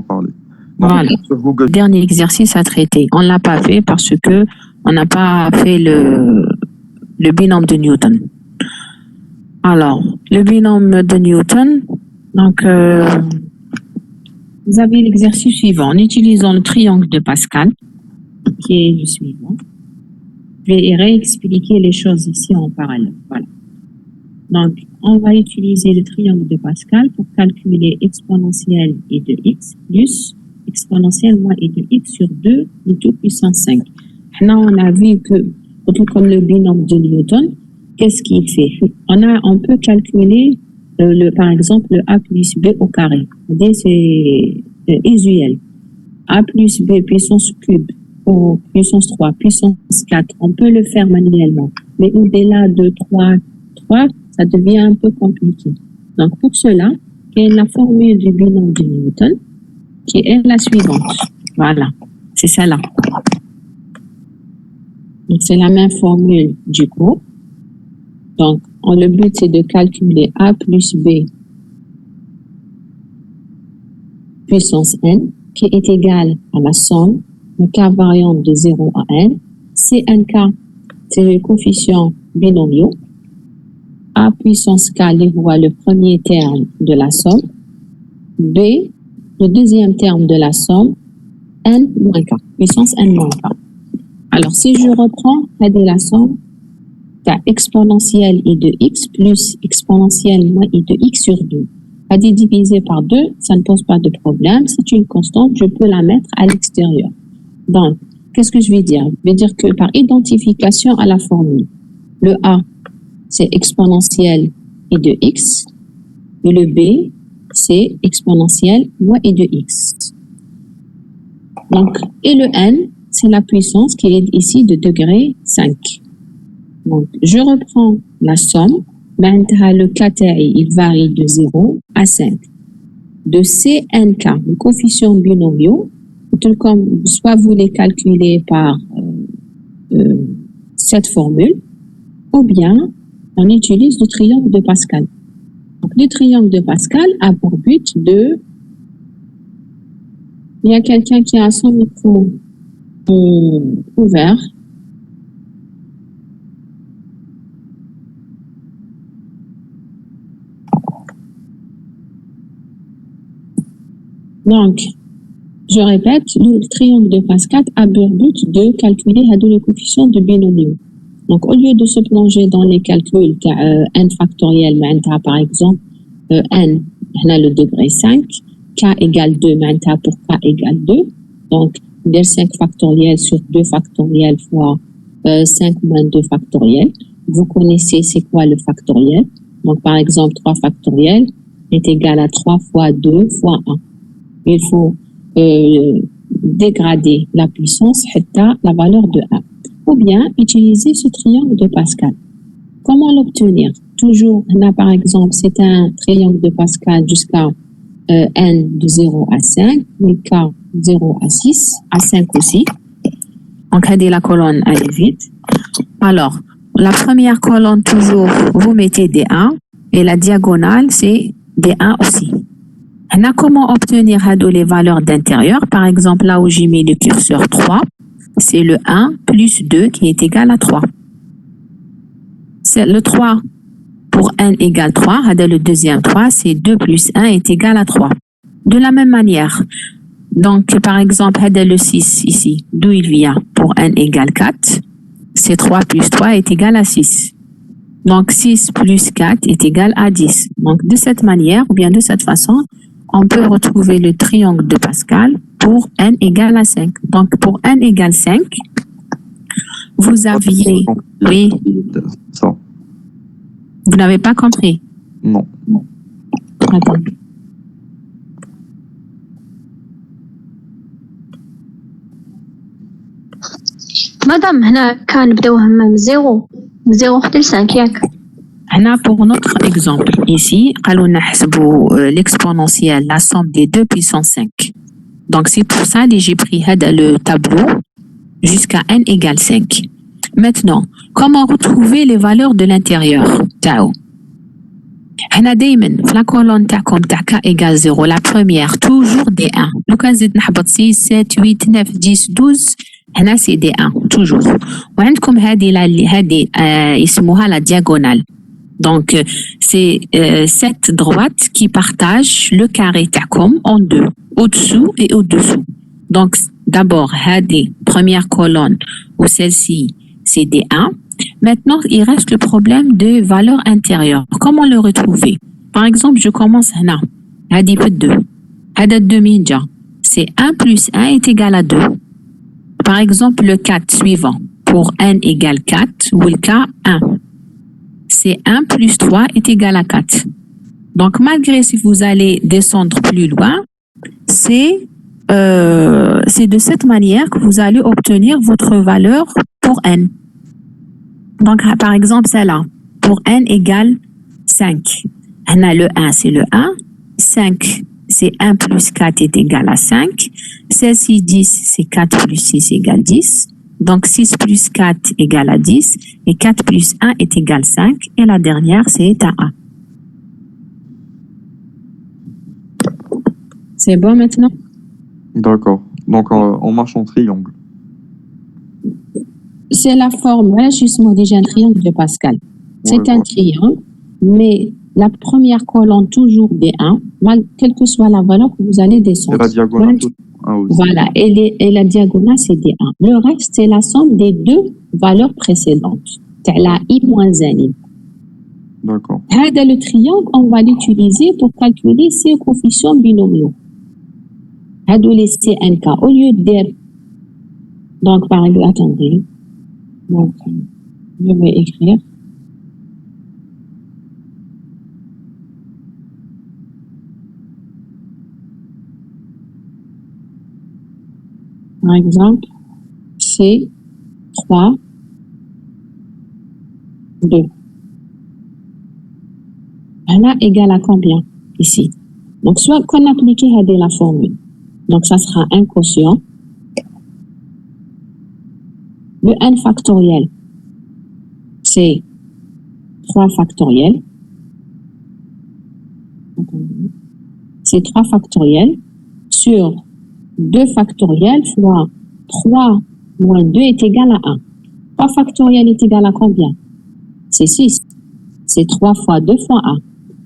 parler. Donc, Voilà. sur Google, Dernier exercice à traiter. On ne l'a pas fait parce que on n'a pas fait le binôme de Newton. Alors, le binôme de Newton, donc, vous avez l'exercice suivant. En utilisant le triangle de Pascal, qui est le suivant, je vais réexpliquer les choses ici en parallèle. Voilà. Donc, on va utiliser le triangle de Pascal pour calculer exponentielle et de x plus exponentielle moins et de x sur 2 tout puissance 5. Là, on a vu que, tout comme le binôme de Newton, qu'est-ce qu'il fait? On peut calculer, par exemple, le a plus b au carré. C'est usuel. A plus b puissance cube ou puissance 3, puissance 4, on peut le faire manuellement. Mais au-delà de 3, ça devient un peu compliqué. Donc, pour cela, il y a la formule du binôme de Newton qui est la suivante. Voilà, c'est celle-là. Donc, c'est la même formule du coup. Donc, le but, c'est de calculer A plus B puissance n, qui est égale à la somme de k variante de 0 à n. Cnk, c'est le coefficient binomiaux. A puissance k, les voit le premier terme de la somme. B, le deuxième terme de la somme. N moins k, puissance n moins k. Alors, si je reprends, la somme, exponentielle i de x plus exponentielle moins i de x sur 2. Divisé par 2, ça ne pose pas de problème. C'est une constante, je peux la mettre à l'extérieur. Donc, qu'est-ce que je vais dire? Je vais dire que par identification à la formule, le a, c'est exponentielle i de x, et le b, c'est exponentielle moins i de x. Donc, et le n, c'est la puissance qui est ici de degré 5. Donc, je reprends la somme. Le kTi, il varie de 0 à 5. De Cnk, le coefficient binomiaux, comme soit vous les calculez par cette formule, ou bien on utilise le triangle de Pascal. Donc, le triangle de Pascal a pour but de... Il y a quelqu'un qui a son micro ouvert. Donc, je répète, le triangle de Pascal a pour but de calculer le coefficient de binomiaux. Donc, au lieu de se plonger dans les calculs n factoriel, par exemple, n, on a le degré 5, k égale 2, pour k égale 2. Donc, 5 factoriel sur 2 factoriel fois 5 moins 2 factoriel. Vous connaissez c'est quoi le factoriel. Donc, par exemple, 3 factoriel est égal à 3 fois 2 fois 1. Il faut dégrader la puissance jusqu'à la valeur de 1. Ou bien utiliser ce triangle de Pascal. Comment l'obtenir? Toujours, là par exemple, c'est un triangle de Pascal jusqu'à n de 0 à 5, mais k 0 à 6, à 5 aussi. Donc, regardez la colonne, elle est vide. Alors, la première colonne, toujours, vous mettez des 1, et la diagonale, c'est des 1 aussi. Comment obtenir les valeurs d'intérieur? Par exemple, là où j'ai mis le curseur 3, c'est le 1 plus 2 qui est égal à 3. C'est le 3 pour n égale 3, le deuxième 3, c'est 2 plus 1 est égal à 3. De la même manière, donc par exemple, le 6 ici, d'où il vient? Pour n égale 4, c'est 3 plus 3 est égal à 6. Donc 6 plus 4 est égal à 10. Donc de cette manière, ou bien de cette façon, on peut retrouver le triangle de Pascal pour n égale à 5. Donc, pour n égale 5, vous aviez... Oui. Ça. Vous n'avez pas compris? Non. Attends. مدام هنا كان بداوها من 0 حتى ل 5 ياك. Pour notre exemple, ici, on a l'exponentielle, la somme des 2 puissance 5. Donc, c'est pour ça que j'ai pris le tableau jusqu'à n égale 5. Maintenant, comment retrouver les valeurs de l'intérieur? حنا دايما في لا كولون تاعكم تاع k égale 0 la première toujours D1 لو كان زيد نحبط 6 7 8 9 10 12 هنا سي D1 toujours وعندكم هذه يسموها la diagonale donc c'est cette droite qui partage le carré تاعكم en deux au-dessous et au-dessous donc d'abord هذه première colonne ou celle-ci c'est D1. Maintenant, il reste le problème de valeur intérieure. Comment le retrouver? Par exemple, je commence là. Hadi 2. Hadi 2 minja. C'est 1 plus 1 est égal à 2. Par exemple, le 4 suivant. Pour n égale 4, ou le cas 1. C'est 1 plus 3 est égal à 4. Donc, malgré si vous allez descendre plus loin, c'est de cette manière que vous allez obtenir votre valeur pour n. Donc, par exemple, celle-là, pour n égale 5. On a le 1, c'est le 1. 5, c'est 1 plus 4 est égal à 5. Celle-ci, 10, c'est 4 plus 6 égale 10. Donc, 6 plus 4 égale à 10. Et 4 plus 1 est égal à 5. Et la dernière, c'est un 1. C'est bon maintenant? D'accord. Donc, on marche en triangle. C'est la forme, voilà, justement, déjà un triangle de Pascal. C'est un triangle, mais la première colonne toujours D1, quelle que soit la valeur que vous allez descendre. Et la diagonale aussi. Voilà, et la diagonale, c'est D1. Le reste, c'est la somme des deux valeurs précédentes. C'est la I-N. D'accord. Le triangle, on va l'utiliser pour calculer ses coefficients binomiaux. Les CNK, au lieu de dire... Donc, par exemple, attendez. Donc, je vais écrire. Par exemple, c'est 3, 2. Là, égal à combien ici? Donc, soit qu'on applique la formule. Donc, ça sera un quotient. Le n factoriel, c'est 3 factoriel. C'est 3 factoriel sur 2 factoriel fois 3 moins 2 est égal à 1. 3 factoriel est égal à combien? C'est 6. C'est 3 fois 2 fois 1.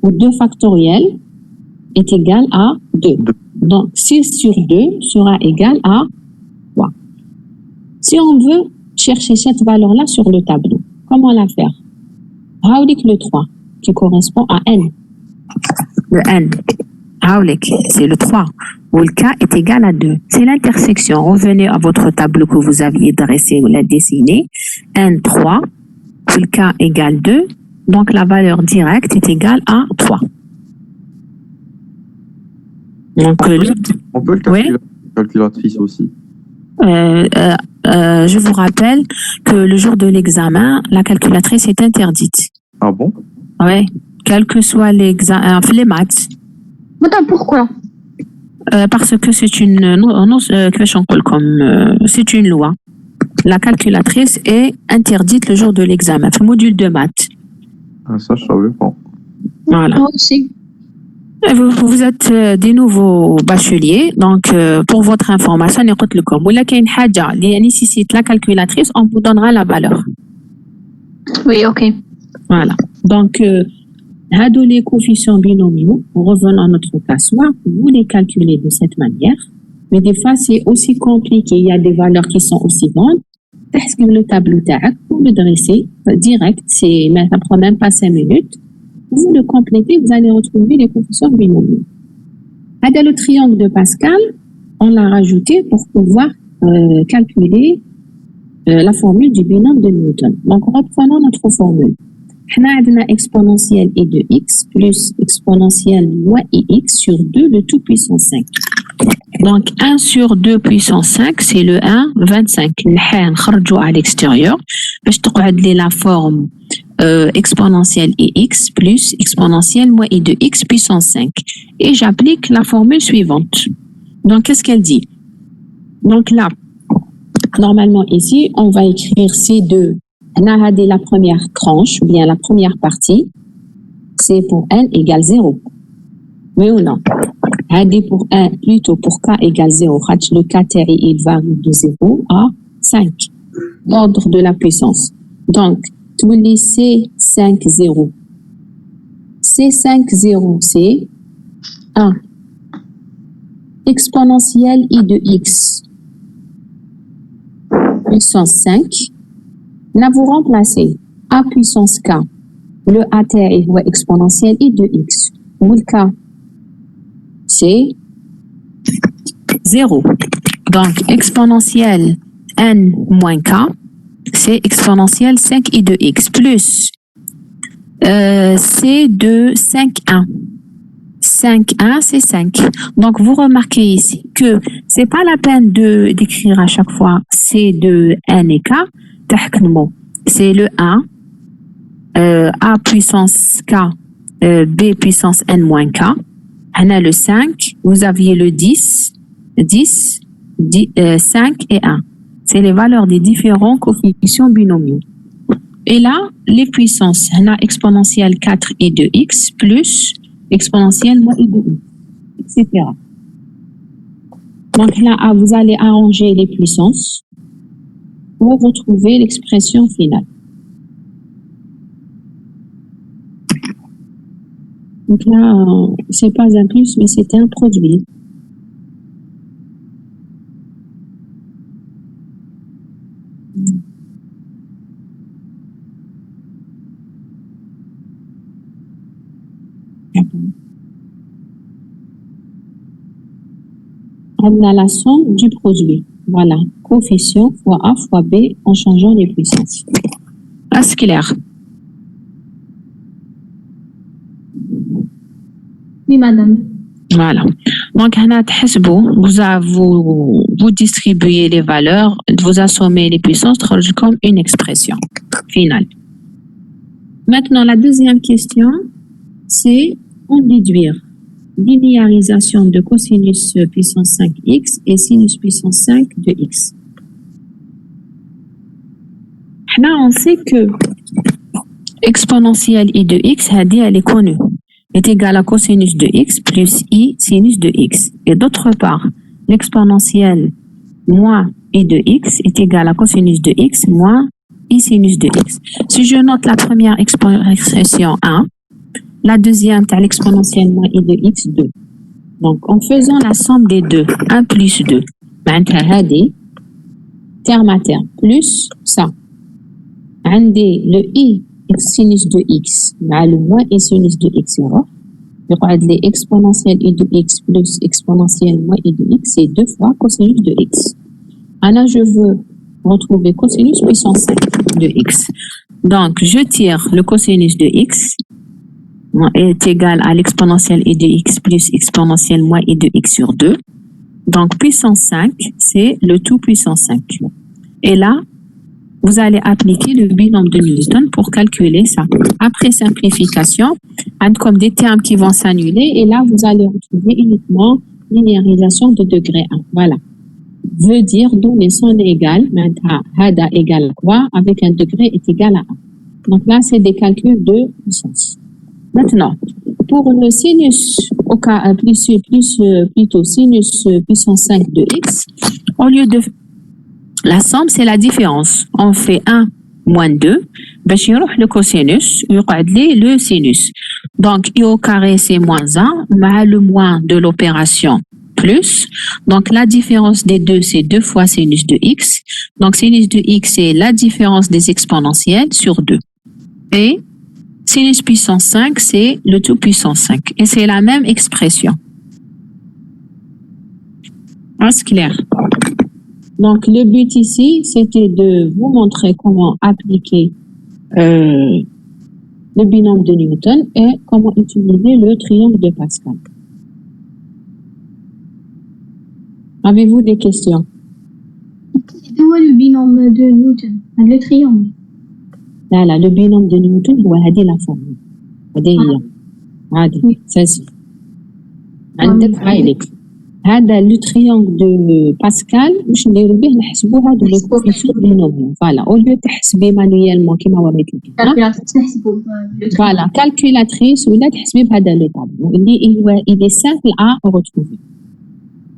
Ou 2 factoriel est égal à 2. Donc, 6 sur 2 sera égal à 3. Si on veut chercher cette valeur-là sur le tableau, comment la faire? Haoulik le 3, qui correspond à n. Le n, Haoulik, c'est le 3, où le k est égal à 2. C'est l'intersection. Revenez à votre tableau que vous aviez dressé ou la dessiné. n 3, où le k égale 2. Donc, la valeur directe est égale à 3. Donc, on peut le calculer, calculatrice aussi. Je vous rappelle que le jour de l'examen, la calculatrice est interdite. Ah bon? Oui, quel que soit l'examen, les maths. Madame, pourquoi? Parce que c'est c'est une loi. La calculatrice est interdite le jour de l'examen, le module de maths. Ah, ça, je savais pas. Voilà. Moi aussi. Vous êtes des nouveaux bacheliers, donc pour votre information, nécessite la calculatrice, on vous donnera la valeur. Oui, ok. Voilà. Donc, les coefficients binomiaux, revenons à notre cas, soit vous les calculez de cette manière, mais des fois c'est aussi compliqué, il y a des valeurs qui sont aussi grandes. Parce que le tableau pour le dresser direct, ça prend même pas 5 minutes. Vous le complétez, vous allez retrouver les coefficients binomiaux. Le triangle de Pascal, on l'a rajouté pour pouvoir calculer la formule du binôme de Newton. Donc, reprenons notre formule. On a exponentielle e de x plus exponentielle moins ix sur 2 de tout puissance 5. Donc, 1 sur 2 puissance 5, c'est le 1, 25. On à l'extérieur. Je te la forme exponentielle x plus exponentielle moins i de x puissance 5. Et j'applique la formule suivante. Donc, qu'est-ce qu'elle dit? Donc là, normalement ici, on va écrire C2. On a la première tranche, ou bien la première partie. c'est pour n égale 0. Oui ou non? Pour n, plutôt pour k égale 0, le k il varie de 0 à 5. L'ordre de la puissance. Donc, tu me dis C5 0. C5 0, c'est 1 exponentielle I de x puissance 5. Là, vous remplacez A puissance k. Le A est exponentielle I de x. Ou le k, c'est 0. Donc, exponentielle n moins k, c'est exponentielle 5i de x plus c'est de 5,1. 5,1, c'est 5. Donc, vous remarquez ici que c'est pas la peine d'écrire à chaque fois C de n et k. C'est le 1, A puissance k, B puissance n moins k. On a le 5, vous aviez le 10, 5 et 1. C'est les valeurs des différents coefficients binomiaux. Et là, les puissances, on a exponentielle 4i de x plus exponentielle moins i de x, etc. Donc là, vous allez arranger les puissances pour retrouver l'expression finale. Donc là, c'est pas un plus, mais c'est un produit. On a la somme du produit. Voilà, coefficient fois A fois B en changeant les puissances. Est-ce clair? Oui, madame. Voilà. Donc, vous distribuez les valeurs, vous assommez les puissances comme une expression finale. Maintenant, la deuxième question, c'est en déduire linéarisation de cosinus puissance 5x et sinus puissance 5 de x. Là, on sait que exponentielle i de x, elle est connue, est égale à cosinus de x plus i sinus de x. Et d'autre part, l'exponentielle moins i de x est égale à cosinus de x moins i sinus de x. Si je note la première expression 1, la deuxième, tu as l'exponentielle moins i de x 2. Donc, en faisant la somme des deux, 1 plus 2, terme à terme, plus ça. Le i sinus de x, le moins i sinus de x, les exponentielle i de x plus exponentielle moins i de x, c'est 2 fois cosinus de x. Alors, je veux retrouver cosinus puissance 5 de x. Donc, je tire le cosinus de x est égal à l'exponentielle i de x plus exponentielle moins i de x sur 2. Donc, puissance 5, c'est le tout puissance 5. Et là, vous allez appliquer le binôme de Newton pour calculer ça. Après simplification, comme des termes qui vont s'annuler, et là, vous allez retrouver uniquement linéarisation de degré 1. Voilà. Veut dire d'où les sons égales, hada égale quoi, avec un degré est égal à 1. Donc là, c'est des calculs de puissance. Maintenant, pour le sinus, au cas plutôt sinus puissance 5 de x, au lieu de la somme, c'est la différence. On fait 1 moins 2, le cosinus, le sinus. Donc, i au carré, c'est moins 1, le moins de l'opération, plus. Donc, la différence des deux, c'est 2 fois sinus de x. Donc, sinus de x, c'est la différence des exponentielles sur 2. Et sinus puissance 5, c'est le tout puissance 5. Et c'est la même expression. Est-ce clair? Donc, le but ici, c'était de vous montrer comment appliquer le binôme de Newton et comment utiliser le triangle de Pascal. Avez-vous des questions? C'est quoi le binôme de Newton? Le triangle. Là, le binôme de Newton, c'est la formule. C'est celle-ci. عندك هاي هذا le triangle de Pascal باش نديرو به نحسبوا هادو لي كوفيسيون بينوميال فوالا او ليو تحسبي مانويلمون كيما وريت لك نحسبوا فوالا كالكولاتريس ولا تحسبي بهذا لو طابلو اللي هو il est simple à retrouver.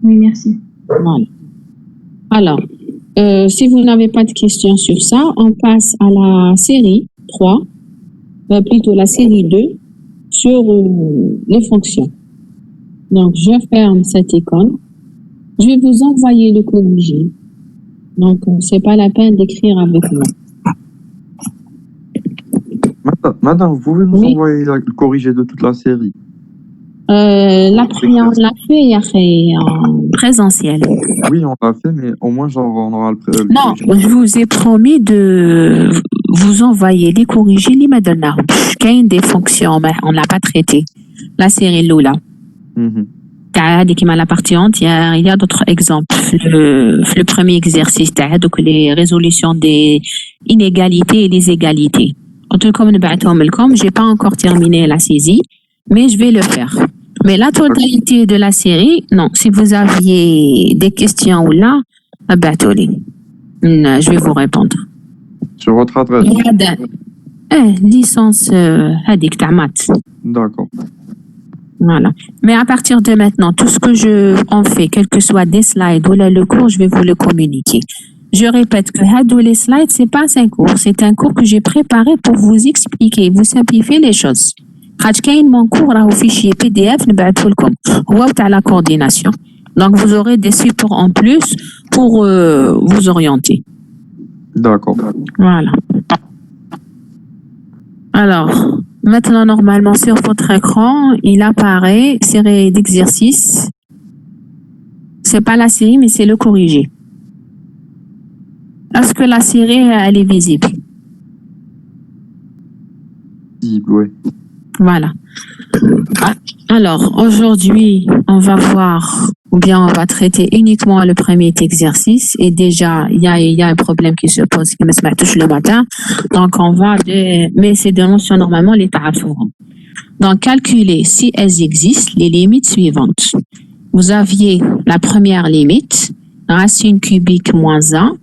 Oui, merci. Voilà. Alors, si vous n'avez pas de questions sur ça, on passe à la série 3, plutôt la série 2 sur les fonctions. Donc, je ferme cette icône. Je vais vous envoyer le corrigé. Donc, c'est pas la peine d'écrire avec moi. Madame, vous pouvez nous Oui. envoyer le corrigé de toute la série? La première, on l'a fait hier en présentiel. Oui, on l'a fait, mais au moins, genre, on aura le Non, corrigé. je vous ai promis de vous envoyer les corrigés les madonna. Qu'il y a des fonctions, mais on l'a pas traité. La série Lula. Mhm. Qui m'a la partie entière. Il y a d'autres exemples. Le premier exercice, donc les résolutions des inégalités et des égalités. En tout cas, j'ai pas encore terminé la saisie, mais je vais le faire. Mais la totalité de la série, non. Si vous aviez des questions ou là, je vais vous répondre. Sur votre adresse? Licence hadik ta maths. D'accord. Voilà. Mais à partir de maintenant, tout ce que je en fais, quel que soit des slides ou là le cours, je vais vous le communiquer. Je répète que Hadou les slides, c'est pas un cours, c'est un cours que j'ai préparé pour vous expliquer, vous simplifier les choses. Mon cours là au fichier PDF, ou à la coordination. Donc vous aurez des supports en plus pour vous orienter. D'accord. Voilà. Alors, maintenant, normalement, sur votre écran, il apparaît série d'exercices. C'est pas la série, mais c'est le corrigé. Est-ce que la série, elle est visible? Visible, oui. Voilà. Alors, aujourd'hui, on va voir, ou bien on va traiter uniquement le premier exercice. Et déjà, il y a un problème qui se pose, qui me touche le matin. Donc, on va, mais c'est des notions normalement, les tarafouran. Donc, calculer si elles existent, les limites suivantes. Vous aviez la première limite, racine cubique moins 1,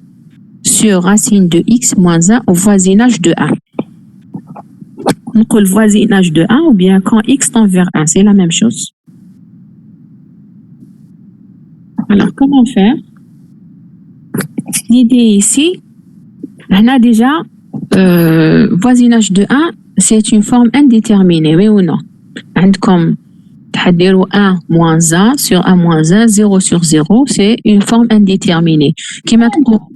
sur racine de x moins 1 au voisinage de 1. Donc, le voisinage de 1 ou bien quand x tend vers 1, c'est la même chose. Alors, comment faire? L'idée ici, on a déjà voisinage de 1, c'est une forme indéterminée, oui ou non? Comme 1 moins 1 sur 1 moins 1, 0 sur 0, c'est une forme indéterminée. Qui maintenant,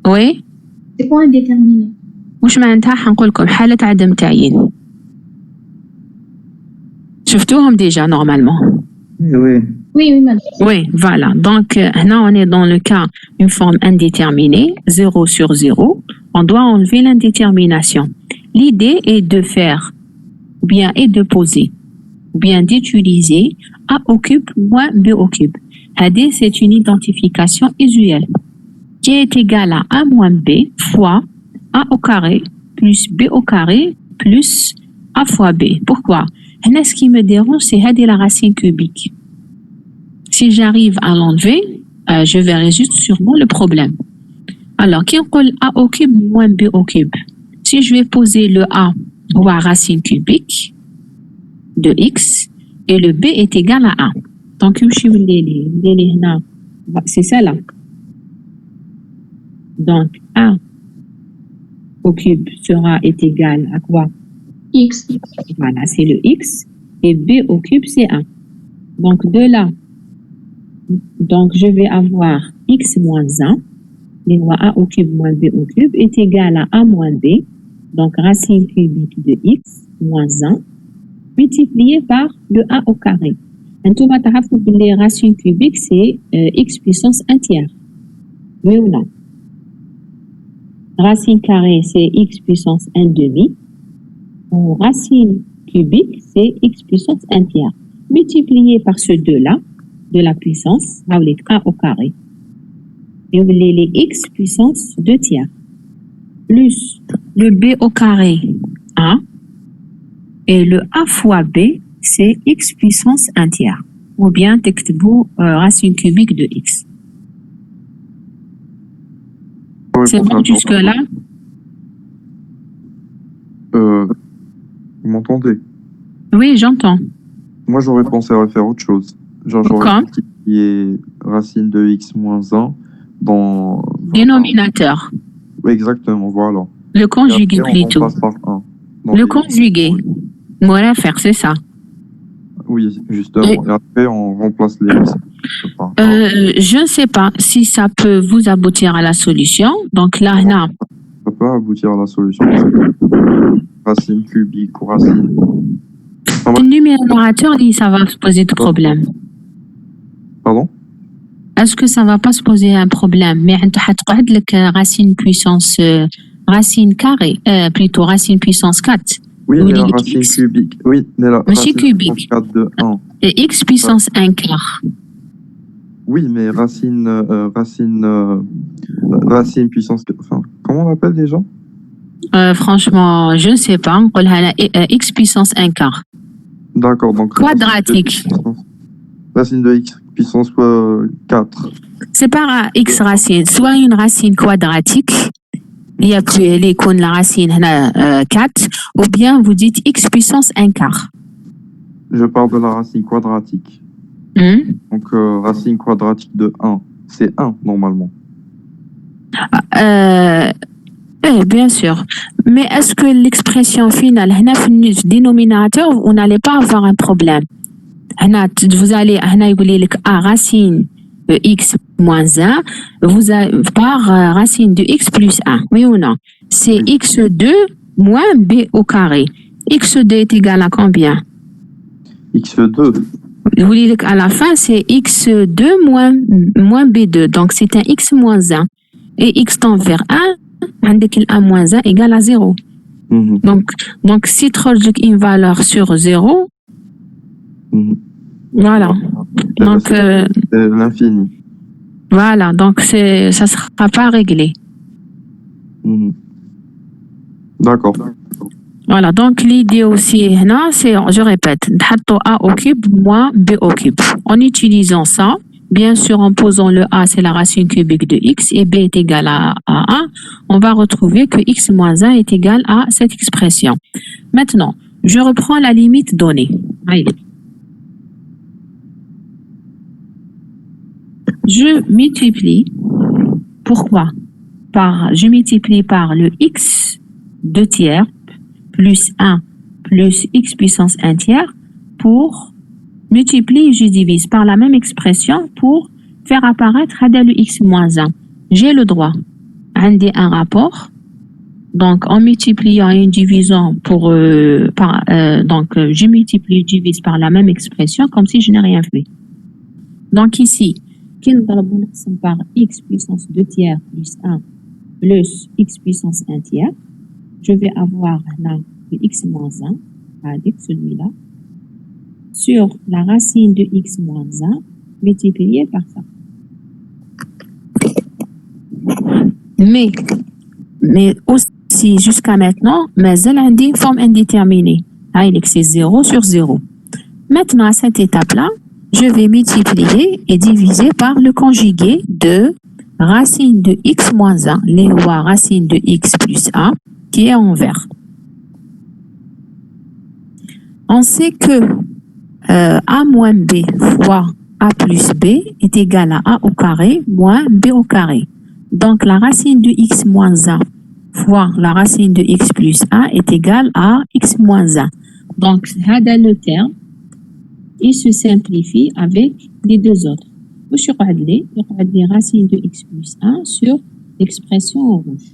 oui? C'est quoi indéterminé? واش معناتها حنقول لكم حالة عدم تعيين. شفتوهم déjà normalement. Oui. Oui, madame. Oui, voilà. Donc, là, on est dans le cas une forme indéterminée, 0 sur 0. On doit enlever l'indétermination. L'idée est de faire, ou bien est de poser, ou bien d'utiliser A au cube moins B au cube. AD, c'est une identification usuelle qui est égale à A moins B fois A au carré plus B au carré plus A fois B. Pourquoi? Ce qui me dérange, c'est la racine cubique. Si j'arrive à l'enlever, je verrai juste sûrement le problème. Alors, qui on A au cube moins B au cube? Si je vais poser le A ou à racine cubique de x et le B est égal à 1. Donc, c'est ça là. Donc, A au cube est égal à quoi? X. Voilà, c'est le x. Et B au cube, c'est 1. Donc, de là, donc je vais avoir x moins 1. Les A au cube moins B au cube est égal à A moins B. Donc, racine cubique de x moins 1 multiplié par le A au carré. Et tout va les racines cubiques, c'est x puissance 1 tiers. Oui ou non? Racine carrée, c'est x puissance 1 demi. Racine cubique, c'est x puissance 1 tiers. Multiplié par ce 2-là, de la puissance, avec A au carré. Et les x puissance 2 tiers. Plus le B au carré, A. Et le A fois B, c'est x puissance 1 tiers. ou bien تكتبوا racine cubique de x. C'est bon jusque-là? Vous m'entendez? Oui, j'entends. Moi, j'aurais pensé à faire autre chose. Genre, j'aurais Comme multiplié racine de x moins 1 dans... dénominateur. Oui, exactement, voilà. Le Et conjugué après, on plutôt. remplace par 1. Le conjugué. Voilà, faire, c'est ça. Oui, justement. Et après, on remplace les x par 1. Je ne sais pas si ça peut vous aboutir à la solution. Donc là, là, Ça peut aboutir à la solution. Racine cubique ou racine... le numérateur, ça va se poser de problème. Pardon? Est-ce que ça va pas se poser un problème? Mais tu as racine puissance, racine carrée, plutôt racine puissance 4. Oui, mais la les racine X. cubique. Oui, mais la Mais racine c'est cubique. puissance 4 de 1. Et x puissance 1 quart. Oui, mais racine puissance... Enfin, comment on appelle les gens? Franchement, je ne sais pas. On a x puissance 1 quart. D'accord, donc... Quadratique. Racine de x puissance 4. C'est pas x racine. Soit une racine quadratique, il y a la racine 4, ou bien vous dites x puissance 1 quart. Je parle de la racine quadratique. Donc, racine quadratique de 1. C'est 1, normalement. Bien sûr. Mais est-ce que l'expression finale, le dénominateur, vous n'allez pas avoir un problème? Vous allez, racine de x moins 1, vous avez par racine de x plus 1. Oui ou non? C'est x2 moins b au carré. x2 est égal à combien? x2. Vous voulez qu'à la fin, c'est x2 moins b2. Donc, c'est un x moins 1. Et x tend vers 1, avec 1 moins 1 égale à 0. Donc, si tu as une valeur sur 0, voilà. Donc, c'est l'infini. Voilà, donc ça ne sera pas réglé. D'accord. Voilà, donc l'idée aussi, c'est, je répète, A au cube moins B au cube. En utilisant ça, bien sûr, en posant le A, c'est la racine cubique de x, et B est égal à 1, on va retrouver que x moins 1 est égal à cette expression. Maintenant, je reprends la limite donnée. Allez. Je multiplie, pourquoi? Je multiplie par le x 2 tiers plus 1 plus x puissance 1 tiers pour multiplier, je divise par la même expression pour faire apparaître le x moins 1. J'ai le droit. Un rapport. Donc, en multipliant et en divisant je multiplie, je divise par la même expression comme si je n'ai rien fait. Donc ici, par x puissance 2 tiers plus 1 plus x puissance 1 tiers, je vais avoir là le x moins 1, avec celui-là, sur la racine de x moins 1 multiplié par ça. Mais aussi, jusqu'à maintenant, mais elle a une forme indéterminée. C'est 0 sur 0. Maintenant, à cette étape-là, je vais multiplier et diviser par le conjugué de racine de x moins 1, les lois racine de x plus 1, qui est en vert. On sait que a moins b fois a plus b est égal à a au carré moins b au carré. Donc, la racine de x moins 1 fois la racine de x plus 1 est égale à x moins 1. Donc, le terme, il se simplifie avec les deux autres. Je vais les racines de x plus 1 sur l'expression en rouge.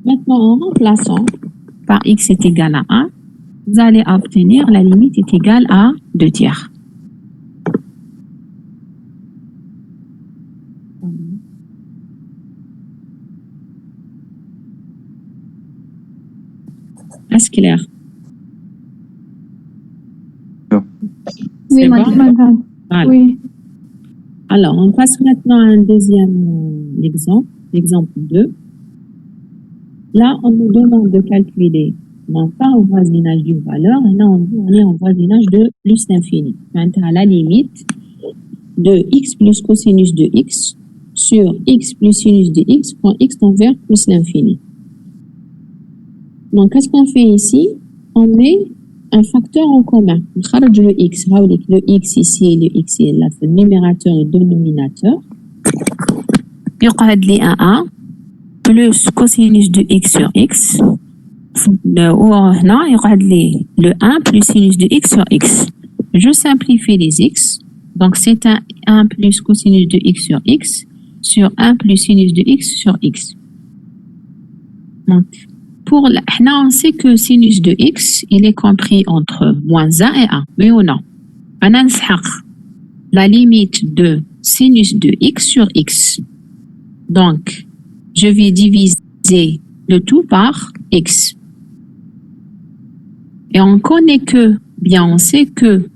Maintenant, en remplaçant par x est égal à 1, vous allez obtenir la limite est égale à 2 tiers. Est-ce clair? Oui, madame. Voilà. Oui. Alors, on passe maintenant à un deuxième exemple, l'exemple 2. Là, on nous demande de calculer, non pas au voisinage d'une valeur, là, on est en voisinage de plus l'infini. À la limite, de x plus cosinus de x sur x plus sinus de x quand x tend vers plus l'infini. Donc, qu'est-ce qu'on fait ici? On met un facteur en commun. Le x, le x ici et le x est là, le numérateur et le dénominateur. Il y a un 1 plus cosinus de x sur x. Ou là, il y a le 1 plus sinus de x sur x. Je simplifie les x. Donc, c'est un 1 plus cosinus de x sur x sur 1 plus sinus de x sur x. Donc, on sait que sinus de x, il est compris entre moins 1 et 1. Oui ou non? On a la limite de sinus de x sur x. Donc, je vais diviser le tout par x. Et on connaît que, bien, on sait que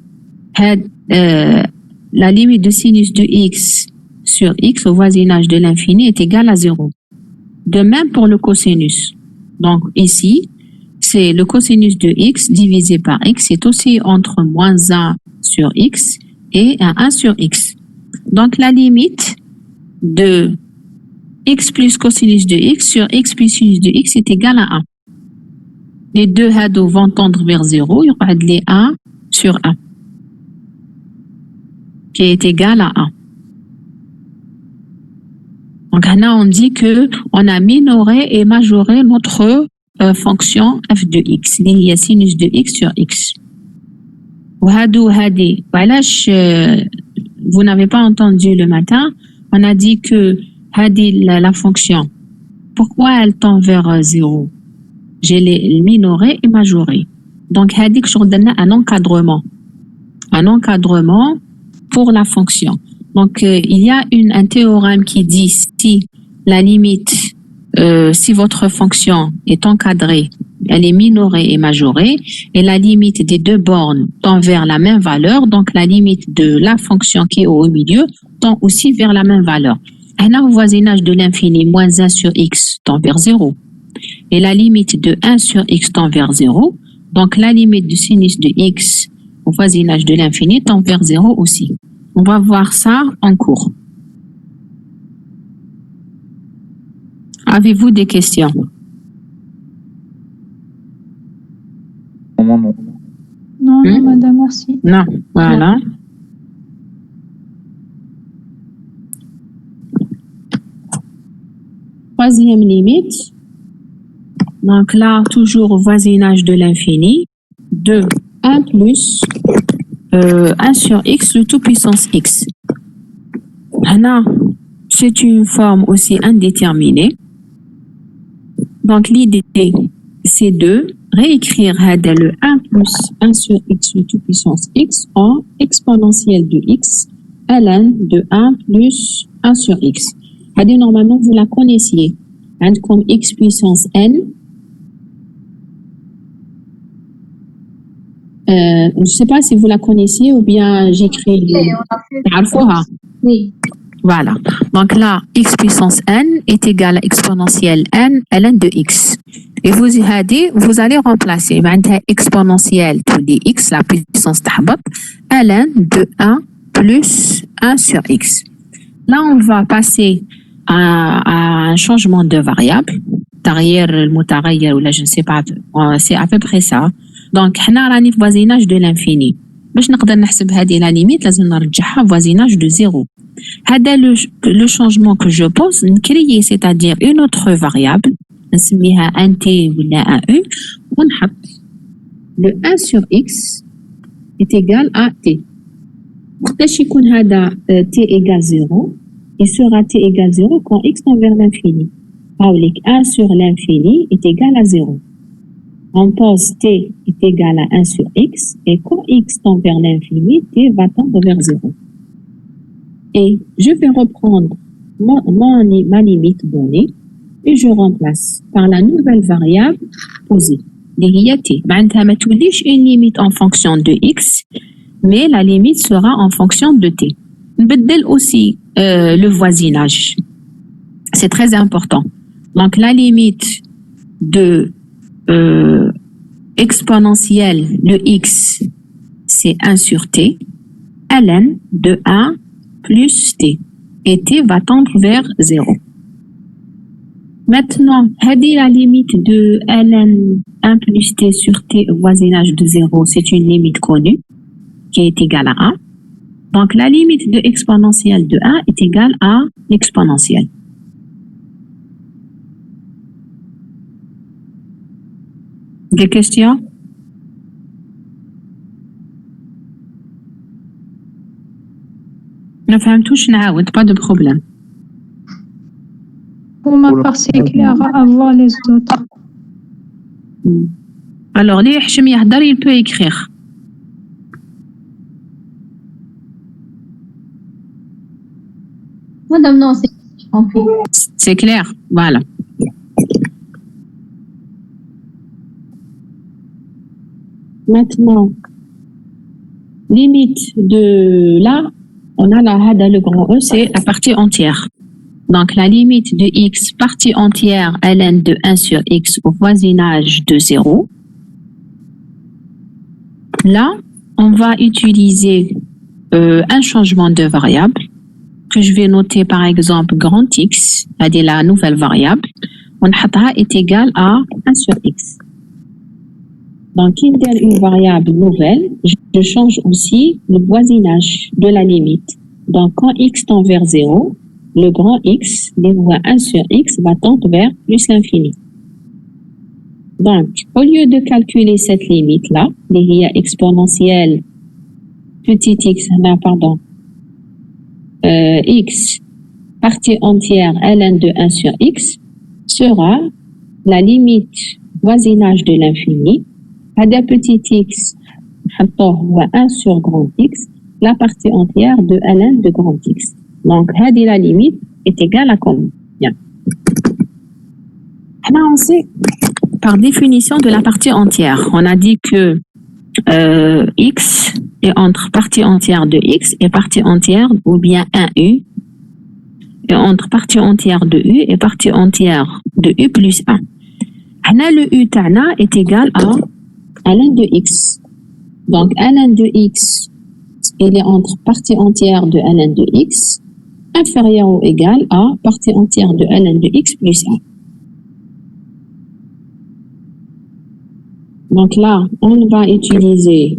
la limite de sinus de x sur x au voisinage de l'infini est égale à 0. De même pour le cosinus. Donc ici, c'est le cosinus de x divisé par x, c'est aussi entre moins 1 sur x et un 1 sur x. Donc la limite de x plus cosinus de x sur x plus sinus de x est égale à 1. Les deux hados vont tendre vers 0, il y aura les 1 sur 1 qui est égal à 1. Donc là, on dit qu'on a minoré et majoré notre fonction f de x, qui est sinus de x sur x. Vous n'avez pas entendu le matin, on a dit que la fonction, pourquoi elle tend vers 0? J'ai les minoré et majoré. Donc, je donne un encadrement. Un encadrement pour la fonction. Donc, il y a un théorème qui dit si la limite, si votre fonction est encadrée, elle est minorée et majorée, et la limite des deux bornes tend vers la même valeur, donc la limite de la fonction qui est au milieu tend aussi vers la même valeur. Un voisinage de l'infini, moins 1 sur x tend vers 0. Et la limite de 1 sur x tend vers 0. Donc, la limite du sinus de x au voisinage de l'infini tend vers 0 aussi. On va voir ça en cours. Avez-vous des questions? Non. Non, madame, merci. Non, voilà. Troisième limite. Donc là, toujours au voisinage de l'infini, de 1 plus 1 sur x, le tout puissance x. Là, c'est une forme aussi indéterminée. Donc l'idée, c'est de réécrire le 1 plus 1 sur x, le tout puissance x, en exponentielle de x, ln de 1 plus 1 sur x. Normalement, vous la connaissiez. Comme x puissance n. Je ne sais pas si vous la connaissiez ou bien j'écris. Oui. Voilà. Donc là, x puissance n est égal à exponentielle n ln de x. Et vous allez remplacer exponentielle de x, la puissance tahbat, ln de 1 plus 1 sur x. Là, on va passer à un changement de variable. Derrière le mutaghayyir, ou là, je ne sais pas, c'est à peu près ça. Donc, on a un voisinage de l'infini. باش نقدر نحسب هذه la limite لازم نرجعها voisinage de 0. هذا le changement que je pose نكريي c'est-à-dire une autre variable نسميها un t ولا un u ونحط le 1 sur x est égal à t. وقتاش يكون هذا t égale 0 il sera t égale 0 quand x tend vers l'infini. 1 sur l'infini est égal à 0. On pose t est égal à 1 sur x et quand x tend vers l'infini, t va tendre vers 0. Et je vais reprendre ma limite donnée et je remplace par la nouvelle variable posée. Il y a t. ما توليش une limite en fonction de x, mais la limite sera en fonction de t. نبدل aussi le voisinage. C'est très important. Donc la limite de exponentielle, le x, c'est 1 sur t, ln de 1 plus t. Et t va tendre vers 0. Maintenant, la limite de ln 1 plus t sur t voisinage de 0, c'est une limite connue qui est égale à 1. Donc, la limite de exponentielle de 1 est égale à l'exponentielle. Des questions? Ne fahmtouch n'aoud, pas de problème. Pour ma part, c'est clair à voir les autres. Alors, les Hachem Yahdar, il peut écrire. Madame, non, c'est compris. C'est clair, voilà. Maintenant, limite de là, on a la hada, le grand E, c'est la partie entière. Donc, la limite de x partie entière ln de 1 sur x au voisinage de 0. Là, on va utiliser un changement de variable que je vais noter par exemple grand x, c'est-à-dire la nouvelle variable. On est égal à 1 sur x. Donc, il y a une variable nouvelle, je change aussi le voisinage de la limite. Donc, quand x tend vers 0, le grand x, les voies 1 sur x, va tendre vers plus l'infini. Donc, au lieu de calculer cette limite-là, il y a exponentielle petit x, non, pardon, x partie entière ln de 1 sur x sera la limite voisinage de l'infini. Hada petit x, 1 sur grand x, la partie entière de ln de grand x. Donc, la limite est égale à combien? Là, on sait, par définition de la partie entière, on a dit que x est entre partie entière de x et partie entière, ou bien 1u, et entre partie entière de u et partie entière de u plus 1. Là, le u tana est égal à ln de x. Donc, ln de x, il est entre partie entière de ln de x inférieur ou égal à partie entière de ln de x plus 1. Donc là, on a utilisé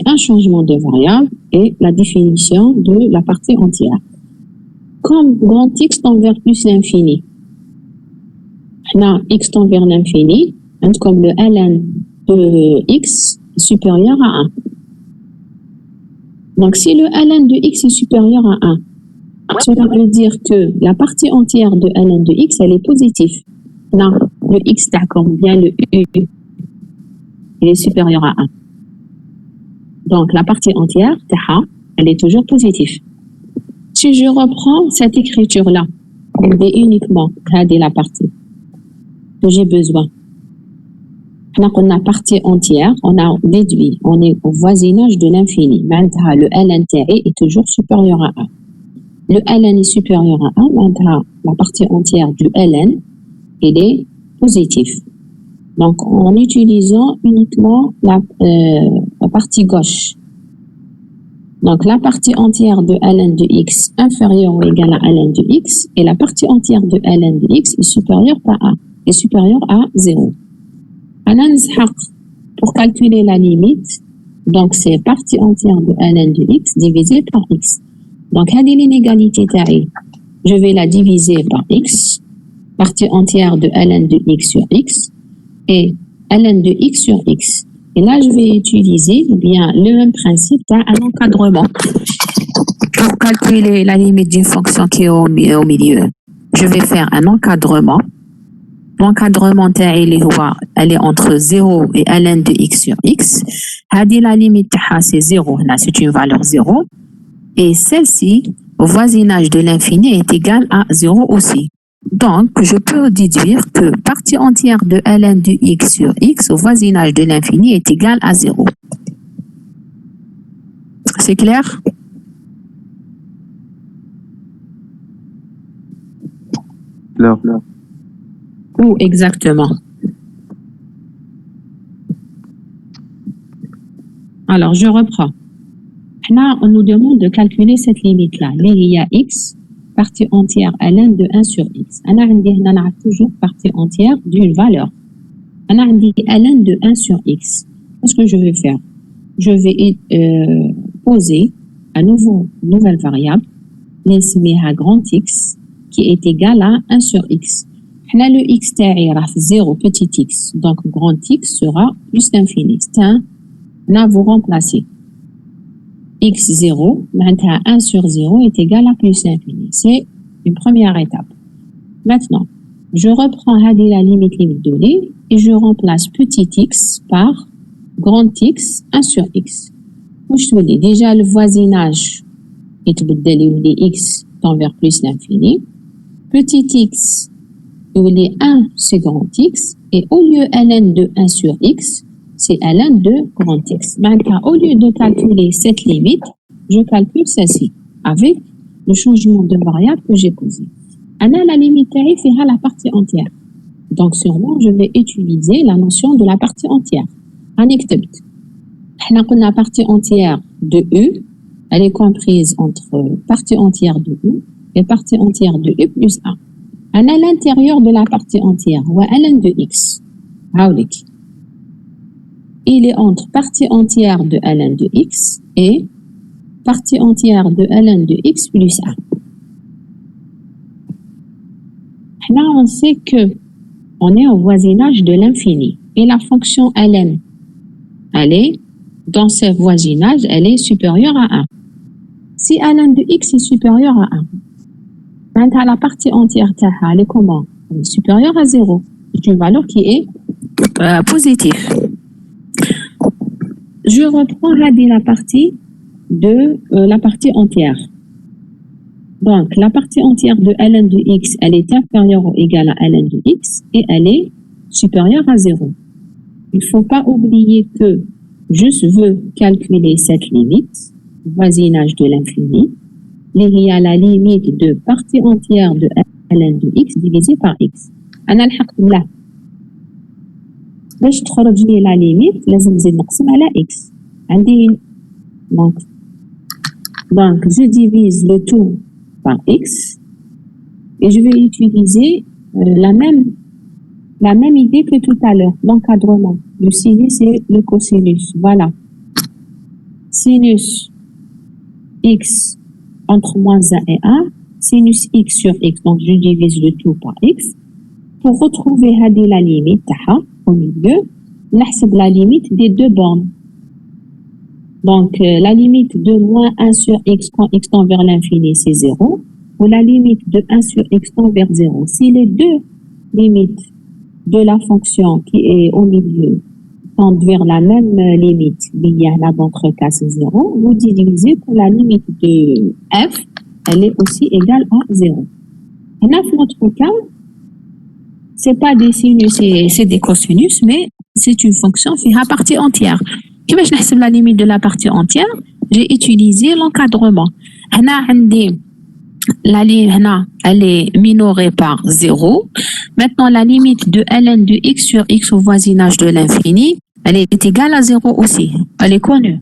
un changement de variable et la définition de la partie entière. Comme grand x tend vers plus l'infini, là, x tend vers l'infini, comme le ln de x est supérieur à 1. Donc, si le ln de x est supérieur à 1, cela veut dire que la partie entière de ln de x, elle est positive. Là, le x, d'accord, bien le u, il est supérieur à 1. Donc, la partie entière, elle est toujours positive. Si je reprends cette écriture-là, c'est uniquement la partie que j'ai besoin. On a partie entière, on a déduit, on est au voisinage de l'infini. Le ln est toujours supérieur à 1. Le ln est supérieur à 1, la partie entière du ln, elle est positive. Donc, en utilisant uniquement la partie gauche. Donc, la partie entière de ln de x inférieure ou égale à ln de x, et la partie entière de ln de x est supérieure à 0. Pour calculer la limite, donc c'est partie entière de ln de x divisée par x. Donc, l'inégalité taille, je vais la diviser par x, partie entière de ln de x sur x, et ln de x sur x. Et là, je vais utiliser bien le même principe d'un encadrement. Pour calculer la limite d'une fonction qui est au milieu, je vais faire un encadrement. L'encadrement, elle est entre 0 et ln de x sur x. La limite, c'est 0, c'est une valeur 0. Et celle-ci, au voisinage de l'infini, est égale à 0 aussi. Donc, je peux déduire que partie entière de ln de x sur x au voisinage de l'infini est égale à 0. C'est clair? Clair. Où exactement? Alors, je reprends. On nous demande de calculer cette limite-là. Il y a x, partie entière ln de 1 sur x. On a toujours partie entière d'une valeur. On a ln de 1 sur x. Qu'est-ce que je vais faire? Je vais poser une nouvelle variable, à grand x, qui est égal à 1 sur x. On a le x ta'i 0 petit x, donc grand x sera plus l'infini. C'est un, là vous remplacez. x0, 1 sur 0 est égal à plus l'infini. C'est une première étape. Maintenant, je reprends la limite donnée et je remplace petit x par grand x, 1 sur x. Je te dis, déjà le voisinage est les x tend vers plus l'infini. Petit x, il 1 c'est grand x, et au lieu ln de 1 sur x, c'est ln de grand x. Maintenant, au lieu de calculer cette limite, je calcule celle-ci avec le changement de variable que j'ai posé. La limite fait la partie entière. Donc, sûrement, je vais utiliser la notion de la partie entière. La partie entière de U, elle est comprise entre partie entière de U et partie entière de U plus 1. À l'intérieur de la partie entière, ou ln de x. Il est entre partie entière de ln de x et partie entière de ln de x plus 1. Là, on sait que on est au voisinage de l'infini. Et la fonction ln, elle est, dans ce voisinage, elle est supérieure à 1. Si ln de x est supérieur à 1, maintenant la partie entière, elle est comment? Elle est supérieure à 0. C'est une valeur qui est positive. Je reprends la partie de la partie entière. Donc, la partie entière de ln de x, elle est inférieure ou égale à ln de x et elle est supérieure à 0. Il ne faut pas oublier que je veux calculer cette limite, voisinage de l'infini. Il y a la limite de partie entière de ln de x divisée par x. أنا لحقت là. باش تخرج لي la limite, لازم نزيد نقسم على x. عندي donc je divise le tout par x et je vais utiliser la même idée que tout à l'heure, l'encadrement. Le sinus et le cosinus. Voilà. Sinus x entre moins 1 et 1, sinus x sur x. Donc, je divise le tout par x. Pour retrouver la limite au milieu, on la limite des deux bornes. Donc, la limite de moins 1 sur x quand x tend vers l'infini, c'est 0. Ou la limite de 1 sur x tend vers 0. Si les deux limites de la fonction qui est au milieu tendent vers la même limite, il y a là dans notre cas c'est 0, vous divisez pour la limite de f, elle est aussi égale à 0. Et dans notre cas, c'est pas des sinus, c'est des cosinus, mais c'est une fonction qui a partie entière. Comment je n'ai la limite de la partie entière? J'ai utilisé l'encadrement. La limite, elle est minorée par 0. Maintenant, la limite de ln de x sur x au voisinage de l'infini, elle est égale à 0 aussi. Elle est connue.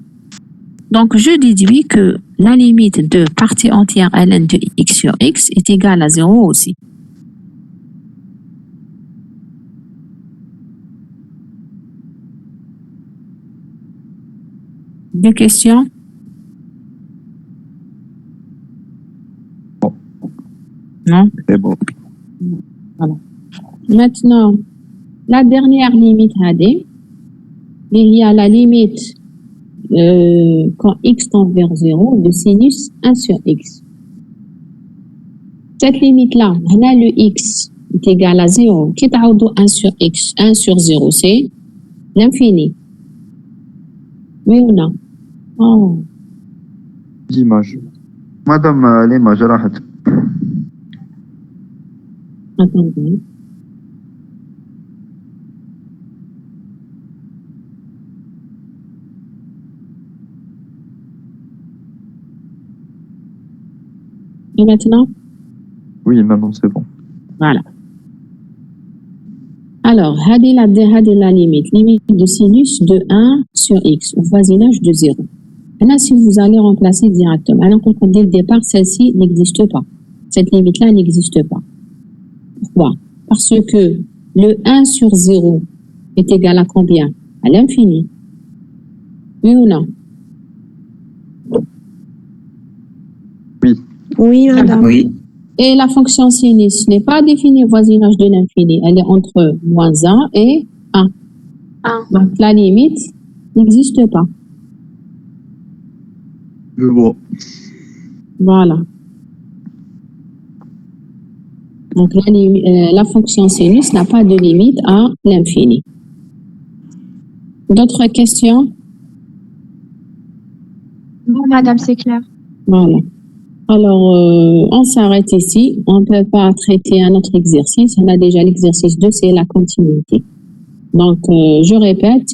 Donc, je déduis que la limite de partie entière ln de x sur x est égale à 0 aussi. Des questions? Non? C'est bon. Voilà. Maintenant, la dernière limite AD, il y a la limite quand x tend vers 0 de sinus 1 sur x. Cette limite-là, on a le x est égal à 0. Qui est 1 sur x? 1 sur 0, c'est l'infini. Oui ou non? Oh. L'image. Madame, l'image, راحت. Attendez. Et maintenant? Oui, maintenant c'est bon. Voilà. Alors, hadi la limite de sinus de 1 sur x, au voisinage de 0. Maintenant, si vous allez remplacer directement, alors dès le départ, celle-ci n'existe pas. Cette limite-là n'existe pas. Pourquoi? Parce que le 1 sur 0 est égal à combien? À l'infini. Oui ou non? Oui, madame. Oui. Et la fonction sinus n'est pas définie au voisinage de l'infini. Elle est entre moins 1 et 1. Donc la limite n'existe pas. Je vois. Voilà. Donc la fonction sinus n'a pas de limite à l'infini. D'autres questions? Non, madame, c'est clair. Voilà. Alors, on s'arrête ici. On ne peut pas traiter un autre exercice. On a déjà l'exercice 2, c'est la continuité. Donc, je répète.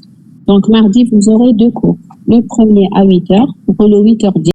Donc, mardi, vous aurez 2 cours. Le premier à 8h, pour le 8h10.